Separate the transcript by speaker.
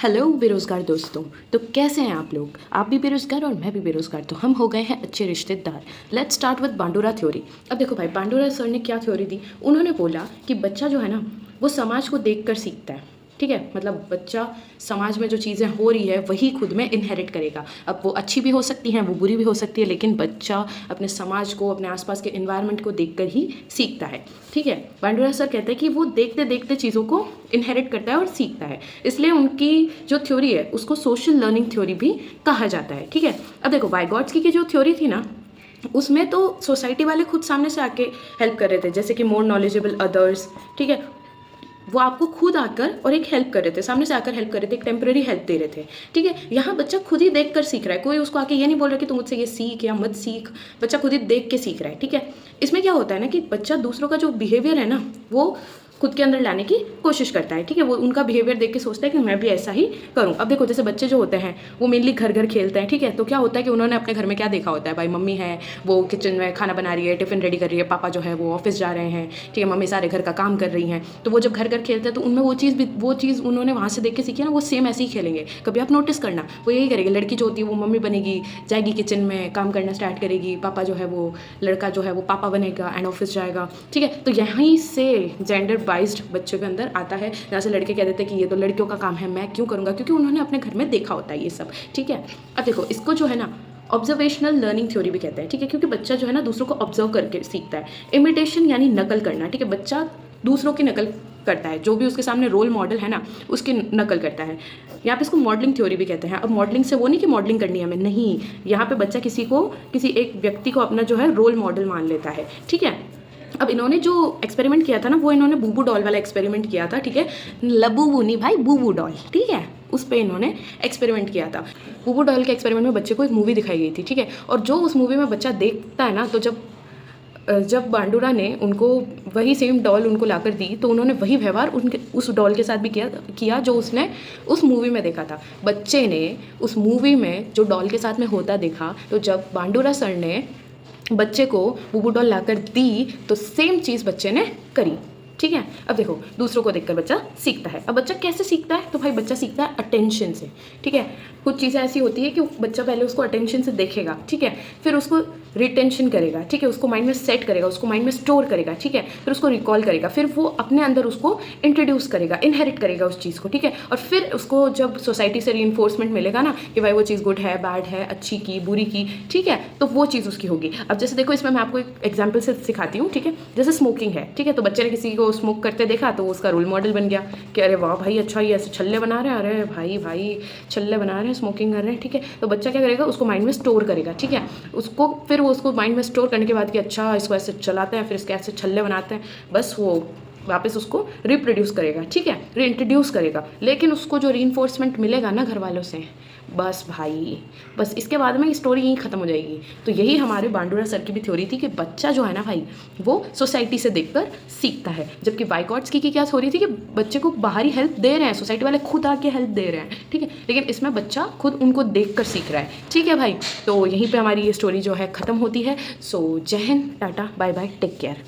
Speaker 1: Hello बेरोज़गार दोस्तों। तो कैसे हैं आप लोग? आप भी बेरोज़गार और मैं भी बेरोज़गार, तो हम हो गए हैं अच्छे रिश्तेदार। Let's start with बांडुरा theory. अब देखो भाई, बांडुरा सर ने क्या थ्योरी दी? उन्होंने बोला कि बच्चा जो है ना, वो समाज को देखकर सीखता है। ठीक है, मतलब बच्चा समाज में जो चीज़ें हो रही है वही खुद में इनहेरिट करेगा। अब वो अच्छी भी हो सकती हैं, वो बुरी भी हो सकती है, लेकिन बच्चा अपने समाज को, अपने आसपास के इन्वायरमेंट को देखकर ही सीखता है। ठीक है, बांडुरा सर कहते हैं कि वो देखते देखते चीज़ों को इनहेरिट करता है और सीखता है। इसलिए उनकी जो थ्योरी है उसको सोशल लर्निंग थ्योरी भी कहा जाता है। ठीक है, अब देखो वाइगॉट्स्की की जो थ्योरी थी ना, उसमें तो सोसाइटी वाले खुद सामने से आके हेल्प कर रहे थे, जैसे कि मोर नॉलेजेबल अदर्स। ठीक है, वो आपको खुद आकर और एक हेल्प कर रहे थे, सामने से आकर हेल्प कर रहे थे, एक टेम्पररी हेल्प दे रहे थे। ठीक है, यहाँ बच्चा खुद ही देख कर सीख रहा है, कोई उसको आके ये नहीं बोल रहा कि तू मुझसे ये सीख या मत सीख। बच्चा खुद ही देख के सीख रहा है। ठीक है, इसमें क्या होता है ना कि बच्चा दूसरों का जो बिहेवियर है ना, वो खुद के अंदर लाने की कोशिश करता है। ठीक है, वो उनका बिहेवियर देख के सोचता है कि मैं भी ऐसा ही करूँ। अब देखो, जैसे बच्चे जो होते हैं वो मेनली घर घर खेलते हैं। ठीक है, तो क्या होता है कि उन्होंने अपने घर में क्या देखा होता है, भाई मम्मी है वो किचन में खाना बना रही है, टिफ़िन रेडी कर रही है, पापा जो है वो ऑफिस जा रहे हैं। ठीक है, मम्मी सारे घर का काम कर रही हैं। तो वो जब घर घर खेलते हैं तो उनमें वो चीज़ उन्होंने वहाँ से देख के सीखी है ना, वो सेम ऐसे ही खेलेंगे। कभी आप नोटिस करना, वो यही करेगी। लड़की जो होती है वो मम्मी बनेगी, जाएगी किचन में काम करना स्टार्ट करेगी। पापा जो है वो, लड़का जो है वो पापा बनेगा एंड ऑफिस जाएगा। ठीक है, तो यहीं से जेंडर बाइज्ड बच्चों के अंदर आता है, जहाँ से लड़के कह देते हैं कि ये तो लड़कियों का काम है, मैं क्यों करूँगा, क्योंकि उन्होंने अपने घर में देखा होता है ये सब। ठीक है, अब देखो इसको जो है ना ऑब्जर्वेशनल लर्निंग थ्योरी भी कहते हैं। ठीक है, क्योंकि बच्चा जो है ना दूसरों को ऑब्जर्व करके सीखता है। इमिटेशन यानी नकल करना। ठीक है, बच्चा दूसरों की नकल करता है, जो भी उसके सामने रोल मॉडल है ना उसकी नकल करता है। यहाँ पे इसको मॉडलिंग थ्योरी भी कहते हैं। अब मॉडलिंग से वो नहीं कि मॉडलिंग करनी है हमें, नहीं, यहाँ पे बच्चा किसी एक व्यक्ति को अपना जो है रोल मॉडल मान लेता है। ठीक है, अब इन्होंने जो एक्सपेरिमेंट किया था ना, वो इन्होंने बूबू डॉल वाला एक्सपेरिमेंट किया था। ठीक है, लबूबू नहीं भाई, बूबू डॉल। ठीक है, उस पर इन्होंने एक्सपेरिमेंट किया था। बूबू डॉल के एक्सपेरिमेंट में बच्चे को एक मूवी दिखाई गई थी। ठीक है, और जो उस मूवी में बच्चा देखता है ना, तो जब बांडुरा ने उनको वही सेम डॉल उनको लाकर दी, तो उन्होंने वही व्यवहार उनके उस डॉल के साथ भी किया जो उसने उस मूवी में देखा था। बच्चे ने उस मूवी में जो डॉल के साथ में होता देखा, तो जब बांडुरा सर ने बच्चे को बूबू डॉल लाकर दी तो सेम चीज़ बच्चे ने करी। ठीक है, अब देखो दूसरों को देखकर बच्चा सीखता है। अब बच्चा कैसे सीखता है? तो भाई बच्चा सीखता है अटेंशन से। ठीक है, कुछ चीज़ें ऐसी होती है कि बच्चा पहले उसको अटेंशन से देखेगा। ठीक है, फिर उसको रिटेंशन करेगा। ठीक है, उसको माइंड में सेट करेगा, उसको माइंड में स्टोर करेगा। ठीक है, फिर उसको रिकॉल करेगा, फिर वो अपने अंदर उसको इंट्रोड्यूस करेगा, इनहेरिट करेगा उस चीज़ को। ठीक है, और फिर उसको जब सोसाइटी से रीइंफोर्समेंट मिलेगा ना कि भाई वो चीज़ गुड है, बैड है, अच्छी की, बुरी की, ठीक है, तो वो चीज़ उसकी होगी। अब जैसे देखो, इसमें मैं आपको एक एग्जाम्पल से सिखाती हूँ। ठीक है, जैसे स्मोकिंग है। ठीक है, तो बच्चे ने किसी को स्मोक करते देखा तो उसका रोल मॉडल बन गया कि अरे वाह भाई, अच्छा ये ऐसे छल्ले बना रहे हैं, अरे भाई छल्ले बना रहे हैं, स्मोकिंग कर रहे हैं। ठीक है, तो बच्चा क्या करेगा, उसको माइंड में स्टोर करेगा। ठीक है, फिर वो उसको माइंड में स्टोर करने के बाद कि अच्छा इसको ऐसे चलाते हैं, फिर इसके ऐसे छल्ले बनाते हैं, बस वो वापस उसको रिप्रोड्यूस करेगा। ठीक है, रीइंट्रोड्यूस करेगा। लेकिन उसको जो रीइंफोर्समेंट मिलेगा ना घर वालों से, बस भाई, बस इसके बाद में स्टोरी यहीं ख़त्म हो जाएगी। तो यही हमारे बांडुरा सर की भी थ्योरी थी कि बच्चा जो है ना भाई, वो सोसाइटी से देखकर सीखता है। जबकि वाइगॉट्स्की की क्या थ्योरी थी कि बच्चे को बाहरी हेल्प दे रहे हैं, सोसाइटी वाले खुद आके हेल्प दे रहे हैं। ठीक है, लेकिन इसमें बच्चा खुद उनको देख कर सीख रहा है। ठीक है भाई, तो यहीं पर हमारी ये स्टोरी जो है ख़त्म होती है। सो जय Hind, tata, bye bye, take care.